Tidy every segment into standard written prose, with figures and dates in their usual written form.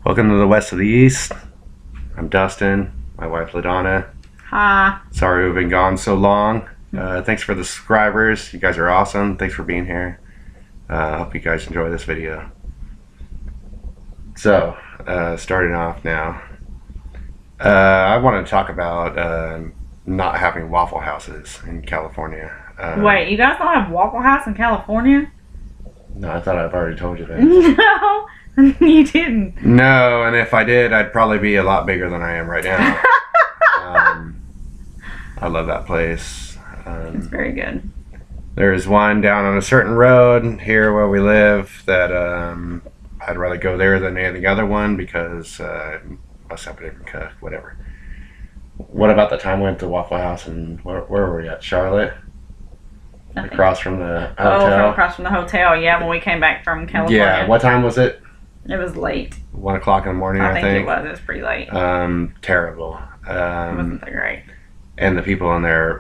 Welcome to the West of the East. I'm Dustin, my wife LaDonna. Hi. Sorry we've been gone so long. Thanks for the subscribers. You guys are awesome. Thanks for being here. I hope you guys enjoy this video. So, starting off now. I want to talk about not having Waffle Houses in California. Wait, you guys don't have Waffle House in California? No, I thought I've already told you that. No, you didn't. No, and if I did, I'd probably be a lot bigger than I am right now. I love that place. It's very good. There's one down on a certain road here where we live that I'd rather go there than any other one because must have a different cook, whatever. What about the time we went to Waffle House and where were we at? Charlotte? Across from the hotel? Oh, across from the hotel, yeah, when we came back from California. Yeah, what time was it? It was late. 1 o'clock in the morning, I think. It was. It was pretty late. Terrible. It wasn't that great. And the people in there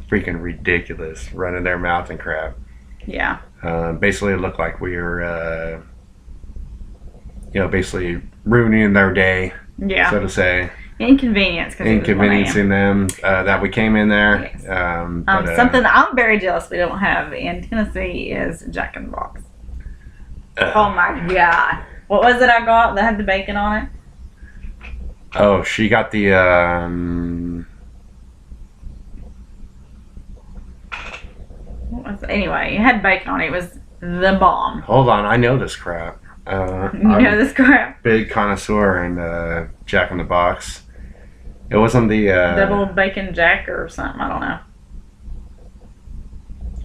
freaking ridiculous, running their mouth and crap. Yeah. Basically, it looked like we were, basically ruining their day, Yeah. so to say. Inconveniencing them that we came in there. Yes. But, something I'm very jealous we don't have in Tennessee is Jack in the Box. Oh my God. What was it I got that had the bacon on it? Oh, she got the, what was it? Anyway, it had bacon on it. It was the bomb. hold on, I know this crap. You know this crap? Big connoisseur in Jack in the Box. It wasn't the Double bacon jack or something. I don't know.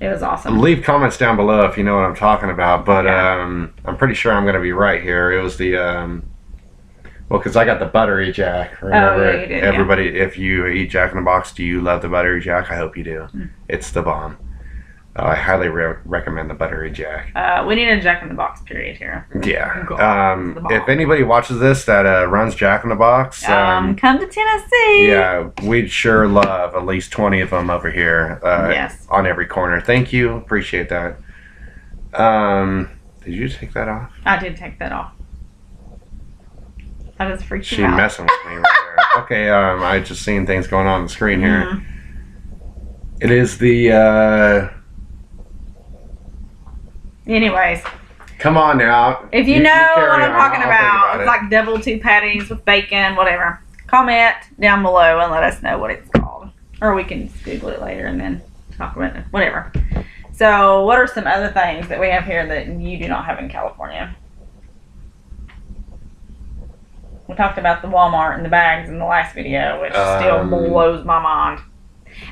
It was awesome. Leave comments down below if you know what I'm talking about, but Yeah. I'm pretty sure I'm going to be right here. It was the, well, because I got the buttery jack. Remember, yeah, you did, everybody, if you eat Jack in the Box, do you love the buttery jack? I hope you do. It's the bomb. I highly recommend the buttery jack. We need a Jack in the Box period here. Yeah. God, the bomb. If anybody watches this that runs Jack in the Box, Come to Tennessee. yeah, we'd sure love at least 20 of them over here. Yes. On every corner. Thank you. Appreciate that. Did you take that off? I did take that off. I just freaked She you out. messing with me right there. Okay, I just seen things going on the screen here. Mhm. It is the, Anyways, come on now. if you know carry what I'm on. talking I'll think about, it's it. like double two patties with bacon, whatever. Comment down below and let us know what it's called. Or we can just Google it later and then talk about it. Whatever. So, what are some other things that we have here that you do not have in California? We talked about the Walmart and the bags in the last video, which still blows my mind.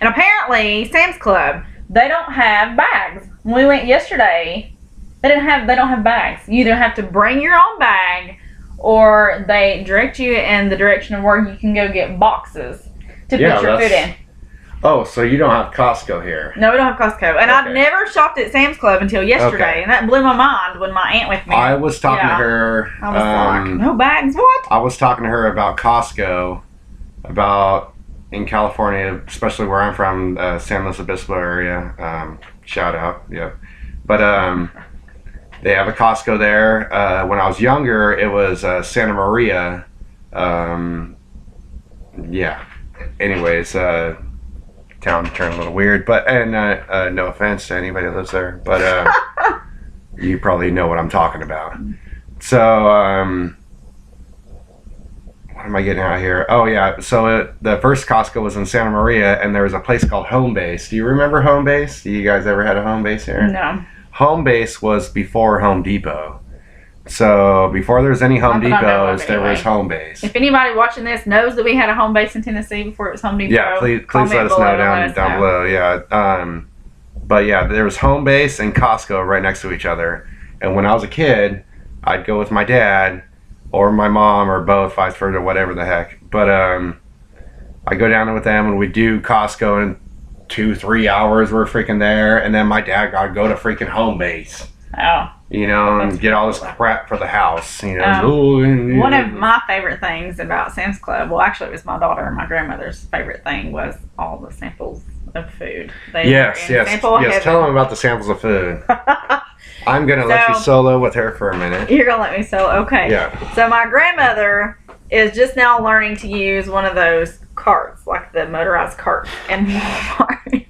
And apparently, Sam's Club, they don't have bags. When we went yesterday, they don't have bags. You either have to bring your own bag, or they direct you in the direction of where you can go get boxes to put your food in. Oh, so you don't have Costco here? No, we don't have Costco. And I've never shopped at Sam's Club until yesterday. Okay. And that blew my mind when my aunt with me. I was talking to her. I was like, no bags? What? I was talking to her about Costco, about in California, especially where I'm from, San Luis Obispo area. Shout out, yep. But they have a Costco there. When I was younger, it was Santa Maria. Yeah. Anyways, town turned a little weird, but no offense to anybody that lives there, but you probably know what I'm talking about. So what am I getting out here? Oh yeah, so the first Costco was in Santa Maria, and there was a place called Home Base. Do you remember Home Base? Do you guys ever had a Home Base here? No. Home Base was before Home Depot. So before there was any Home Depots, there was Home Base. If anybody watching this knows that we had a Home Base in Tennessee before it was Home Depot, yeah, please let us know down below. Yeah, but yeah, there was Home Base and Costco right next to each other. And when I was a kid, I'd go with my dad or my mom or both, vice versa, whatever the heck. But I go down with them and we do Costco in 2-3 hours. We're freaking there, and then my dad got to go to freaking Home Base. Oh. You know, and get all this crap for the house. You know, one of my favorite things about Sam's Club, well, actually, it was my daughter and my grandmother's favorite thing, was all the samples of food. Yes. Tell them about the samples of food. I'm gonna let you So- solo with her for a minute. You're gonna let me solo? Okay. Yeah. So my grandmother is just now learning to use one of those carts, like the motorized cart in Walmart.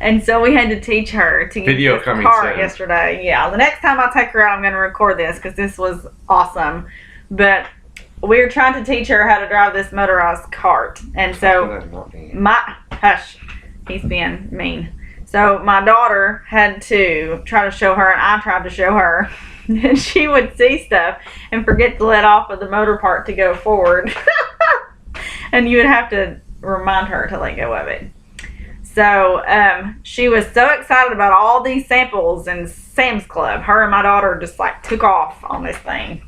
And so we had to teach her to use Video this coming cart soon. yesterday. Yeah, the next time I take her out, I'm going to record this because this was awesome. But we were trying to teach her how to drive this motorized cart, and so he's being mean. So my daughter had to try to show her, and I tried to show her. And she would see stuff and forget to let off of the motor part to go forward. And you would have to remind her to let go of it. So she was so excited about all these samples in Sam's Club. Her and my daughter just like took off on this thing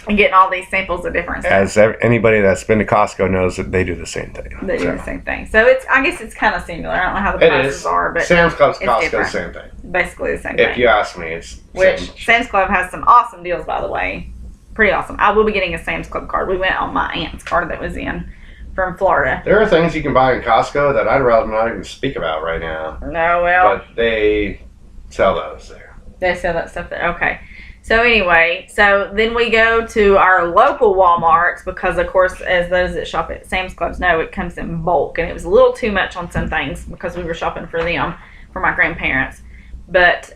and getting all these samples of different stuff. As anybody that's been to Costco knows that they do the same thing. They do the same thing. So I guess it's kind of similar. I don't know how the It prices is. are, but Sam's Club's it's Costco, different. same thing. basically the same If thing. you ask me, it's Which same. Sam's Club has some awesome deals, by the way. Pretty awesome. I will be getting a Sam's Club card. We went on my aunt's card that was in from Florida. There are things you can buy in Costco that I'd rather not even speak about right now. No, well, But they sell those there. they sell that stuff there. Okay. So anyway, so then we go to our local Walmarts because, of course, as those that shop at Sam's Clubs know, it comes in bulk, and it was a little too much on some things because we were shopping for them, for my grandparents. But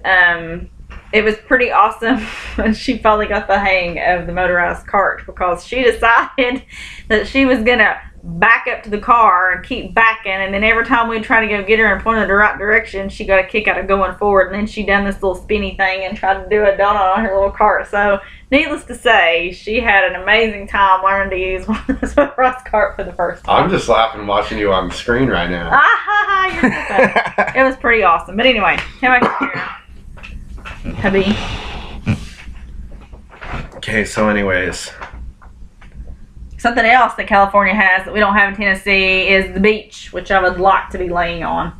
it was pretty awesome. She finally got the hang of the motorized cart because she decided that she was gonna back up to the car and keep backing, and then every time we'd try to go get her and point in the right direction, she got a kick out of going forward, and then she done this little spinny thing and tried to do a donut on her little cart. So needless to say, she had an amazing time learning to use one of those motorized cart for the first time. I'm just laughing watching you on the screen right now. Ah ha ha, you're so funny. It was pretty awesome. But anyway, come back here, hubby. Okay, so anyways, Something else that California has that we don't have in Tennessee is the beach, which I would like to be laying on.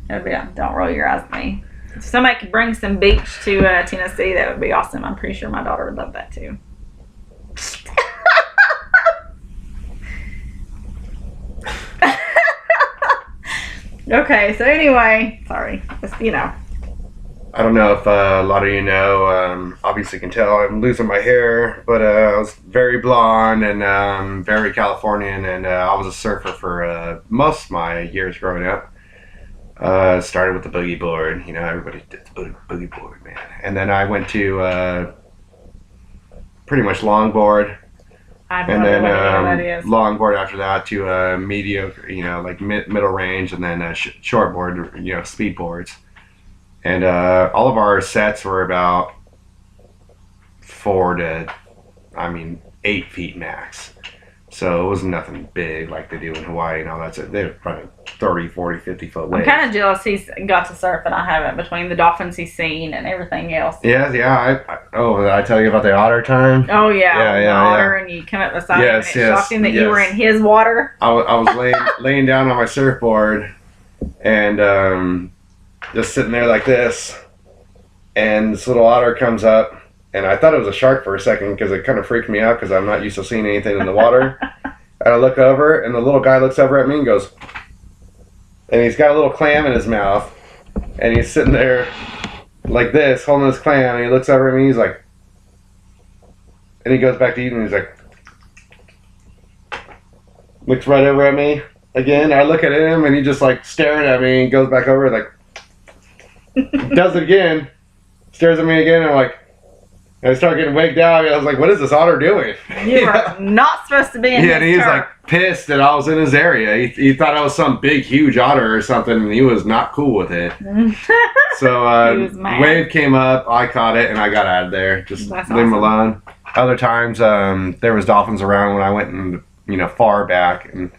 That would be, don't roll your eyes at me. If somebody could bring some beach to Tennessee, that would be awesome. I'm pretty sure my daughter would love that too. Okay, so anyway, sorry. Just, you know. I don't know if a lot of you know, obviously you can tell I'm losing my hair, but I was very blonde and very Californian, and I was a surfer for most of my years growing up. Started with the boogie board, you know, everybody did the boogie board, man. And then I went to pretty much longboard, I and don't know then what any of that is. longboard after that to mediocre, you know, like middle range, and then shortboard, you know, speed boards. And all of our sets were about 8 feet max. So it wasn't nothing big like they do in Hawaii and all that. So they're probably 30, 40, 50 foot I'm waves. kind of jealous he's got to surf and I haven't, between the dolphins he's seen and everything else. Yeah. Did I tell you about the otter time? Oh yeah, Yeah, the otter, and you come up beside him, and it shocked him that you were in his water. I was laying down on my surfboard and just sitting there like this, and this little otter comes up, and I thought it was a shark for a second because it kind of freaked me out because I'm not used to seeing anything in the water. And I look over, and the little guy looks over at me and goes, and he's got a little clam in his mouth, and he's sitting there like this, holding his clam, and he looks over at me, he's like, and he goes back to eating, and he's like, looks right over at me again. I look at him, and he just like staring at me, and goes back over, like, does it again, stares at me again, and I'm like, and I start getting wigged out. I was like, what is this otter doing? You are not supposed to be in Yeah, and his he was turf. like pissed that I was in his area. He thought I was some big, huge otter or something, and he was not cool with it. So He was mad. wave came up, I caught it, and I got out of there. Just That's leave him awesome. alone. Other times, there was dolphins around when I went and far back, and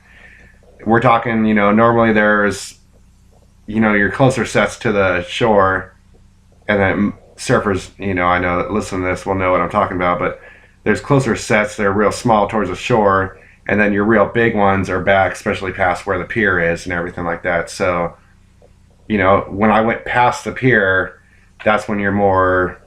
we're talking. Normally there's your closer sets to the shore, and then surfers, I know that listen to this will know what I'm talking about, but there's closer sets that are real small towards the shore, and then your real big ones are back, especially past where the pier is and everything like that. So, when I went past the pier, that's when you're more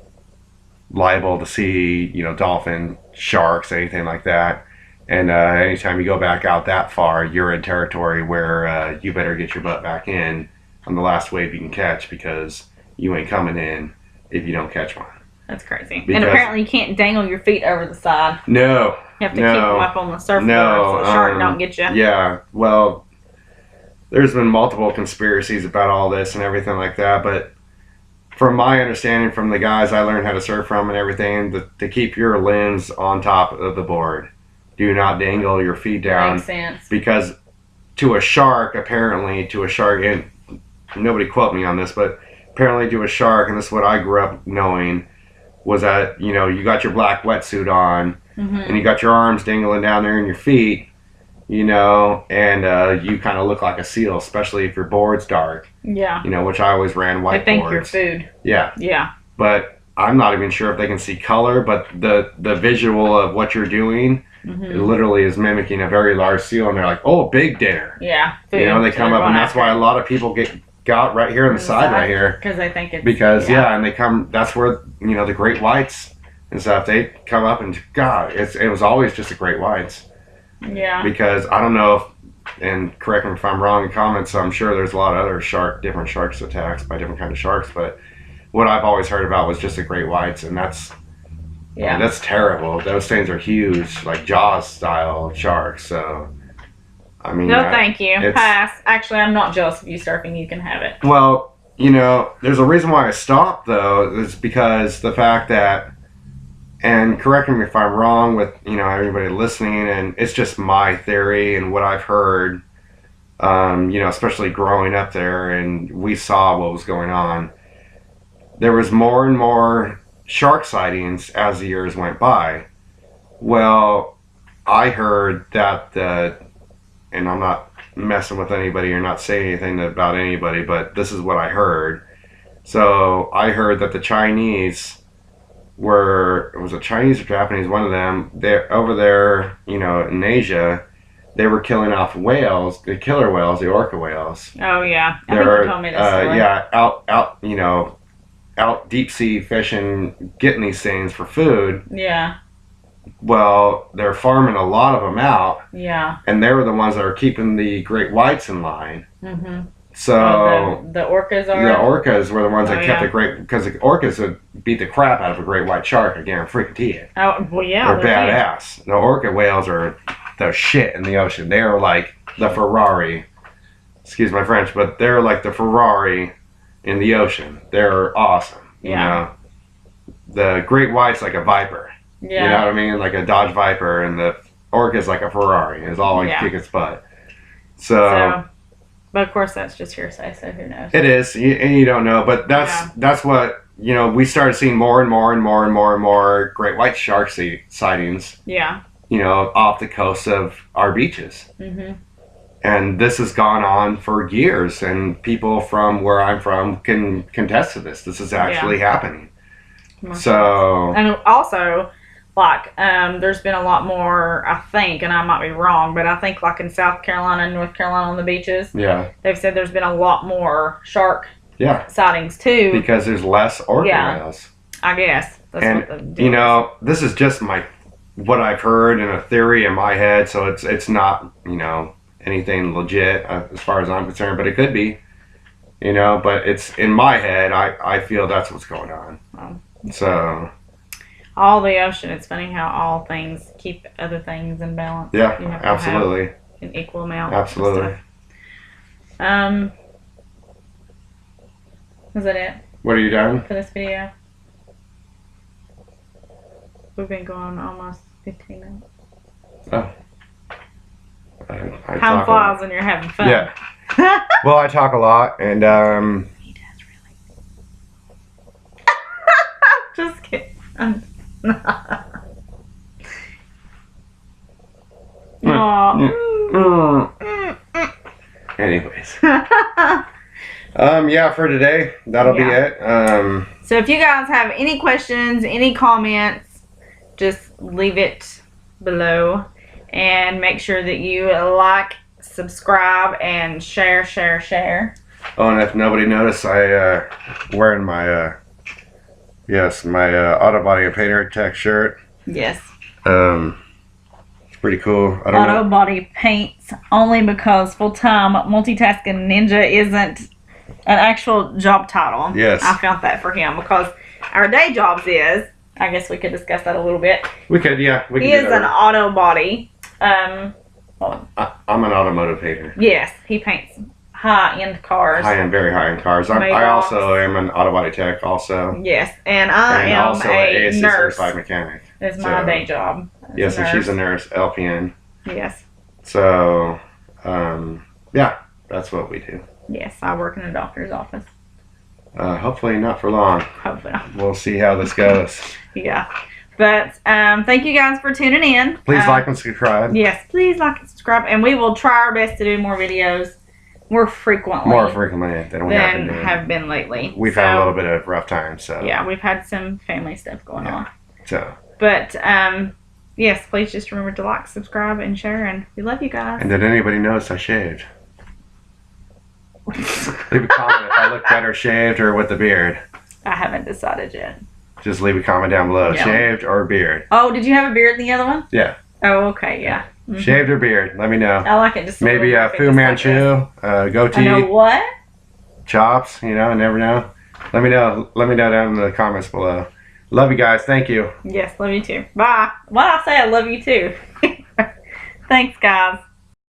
liable to see, dolphin, sharks, anything like that. And anytime you go back out that far, you're in territory where you better get your butt back in on the last wave you can catch, because you ain't coming in if you don't catch one. That's crazy. Because- and apparently you can't dangle your feet over the side. No. You have to keep them up on the surfboard so the shark don't get you. Yeah, well, there's been multiple conspiracies about all this and everything like that, but from my understanding from the guys I learned how to surf from and everything, to keep your limbs on top of the board. Do not dangle your feet down. Makes sense. Because to a shark, and nobody quote me on this, but apparently to a shark, and this is what I grew up knowing, was that, you know, you got your black wetsuit on, and you got your arms dangling down there and your feet, you know, and you kind of look like a seal, especially if your board's dark. Yeah. You know, which I always ran white I think boards. your food. Yeah. Yeah. But I'm not even sure if they can see color, but the visual of what you're doing, it literally is mimicking a very large seal, and they're like, oh, big dinner. Yeah. Food. You know, they come up, and that's why a lot of people got right here on the side right here. Because they think it's... Because, and they come, that's where, you know, the great whites and stuff, they come up, and God, it was always just the great whites. Yeah. Because I don't know if, and correct me if I'm wrong in comments, I'm sure there's a lot of other different sharks attacks by different kind of sharks, but what I've always heard about was just the great whites, and that's that's terrible. Those things are huge, like Jaws style sharks. So, I mean, no, thank you. Pass. Actually, I'm not jealous of you surfing. You can have it. Well, you know, there's a reason why I stopped though. Is because the fact that, and correct me if I'm wrong with, you know, everybody listening, and it's just my theory and what I've heard. You know, especially growing up there, and we saw what was going on. There was more and more shark sightings as the years went by. Well, I heard that and I'm not messing with anybody or not saying anything about anybody, but this is what I heard. So I heard that the Chinese it was a Chinese or Japanese, one of them, they're over there, you know, in Asia, they were killing off whales, the killer whales, the orca whales. Oh yeah, I think you told me this story. Yeah, out, you know, out deep sea fishing, getting these things for food. Yeah. Well, they're farming a lot of them out. Yeah. And they were the ones that are keeping the great whites in line. Mm-hmm. So the orcas are. The orcas were the ones that kept the great, because the orcas would beat the crap out of a great white shark. I guarantee it. Oh well, yeah. They're badass. The orca whales are the shit in the ocean. They are like the Ferrari. Excuse my French, but they're like the Ferrari in the ocean. They're awesome. You know? The great white's like a Viper. Yeah. You know what I mean? Like a Dodge Viper, and the orca's like a Ferrari. It's all like kick its butt. So, but of course that's just hearsay, so who knows? It is, and you don't know, but that's what, you know, we started seeing more and more great white shark sightings. Yeah. You know, off the coast of our beaches. Mm-hmm. And this has gone on for years, and people from where I'm from can contest to this. This is actually happening. So, and also, like, there's been a lot more, I think, and I might be wrong, but I think like in South Carolina and North Carolina on the beaches, they've said there's been a lot more shark sightings too. Because there's less orca whales. I guess. That's what you know, this is just what I've heard and a theory in my head, so it's not, you know, anything legit as far as I'm concerned, but it could be, you know, but it's in my head, I feel that's what's going on. Oh. So all the ocean, it's funny how all things keep other things in balance. Yeah, you have to absolutely. Have an equal amount. Absolutely. Is that it? What, are you done for this video? We've been going almost 15 minutes. Oh. Time flies when you're having fun. Yeah. Well, I talk a lot, and He does really. Just kidding. Anyways. Yeah, for today, that'll be it. So if you guys have any questions, any comments, just leave it below. And make sure that you like, subscribe, and share. Oh, and if nobody noticed, I wearing my my Auto Body and Painter Tech shirt. Yes. It's pretty cool. I don't know. Auto Body paints only because full-time multitasking ninja isn't an actual job title. Yes. I found that for him because our day jobs is, I guess we could discuss that a little bit. We could, yeah. We could He do is that. an auto body. I'm an automotive painter. Yes, he paints high-end cars. High-end, very high-end cars. I Maybachs. also am an auto body tech also. Yes, and I And am also an a ASC nurse. certified mechanic. Is my So- day job. as Yes, a and she's a nurse. nurse, LPN. Yes, So, yeah, that's what we do. yes, I work in a doctor's office. Hopefully not for long. Hopefully not. We'll see how this goes. Yeah. But thank you guys for tuning in. Please like and subscribe. Yes, please like and subscribe. And we will try our best to do more videos more frequently More frequently than we have than been doing. have been lately. We've had a little bit of rough times, so. Yeah, we've had some family stuff going Yeah. on. So, But yes, please just remember to like, subscribe, and share. And we love you guys. and did anybody notice I shaved? Leave a comment if I look better shaved or with the beard. I haven't decided yet. Just leave a comment down below. Yeah. Shaved or beard? Oh, did you have a beard in the other one? Yeah. Oh, okay, yeah. Mhm. Shaved or beard? Let me know. I like it just a Maybe little a bit Fu just like this. Manchu, I know goatee, what? chops. You know, never know. Let me know. Let me know down in the comments below. Love you guys. Thank you. Yes, love you too. Bye. Why did I say I love you too? Thanks, guys.